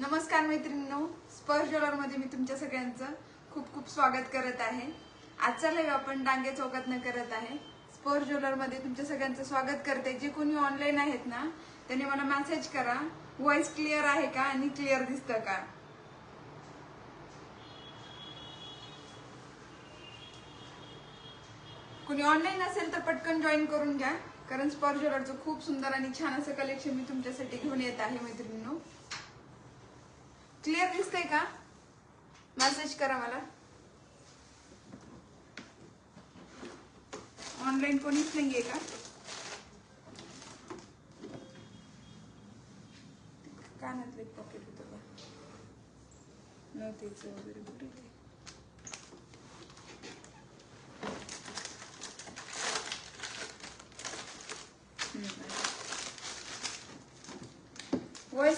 नमस्कार मैत्रिणींनो, स्पर्श ज्वेलर मध्ये मी तुमच्या सगळ्यांचं खूप खूप स्वागत करत आहे। आजचा लाईव्ह आपण डांगे चौकातनं करत आहे। स्पर्श ज्वेलर मध्ये तुमच्या सगळ्यांचं स्वागत करते। जे कोणी ऑनलाइन आहेत ना त्यांनी मला मेसेज करा, व्हॉइस क्लियर आहे का आणि क्लियर दिसतं का। कोणी ऑनलाइन असेल तर पटकन जॉइन करून घ्या, कारण स्पर्श ज्वेलरचं खूप सुंदर आणि छान असं कलेक्शन मी तुमच्यासाठी घेऊन येत आहे। मैत्रिणींनो, क्लियर दिसतंय का? मेसेज करा मला। ऑनलाइन कोणीच नाहीये का? कानातले पॉकेट होतं का नव्हतेच वगैरे कुठे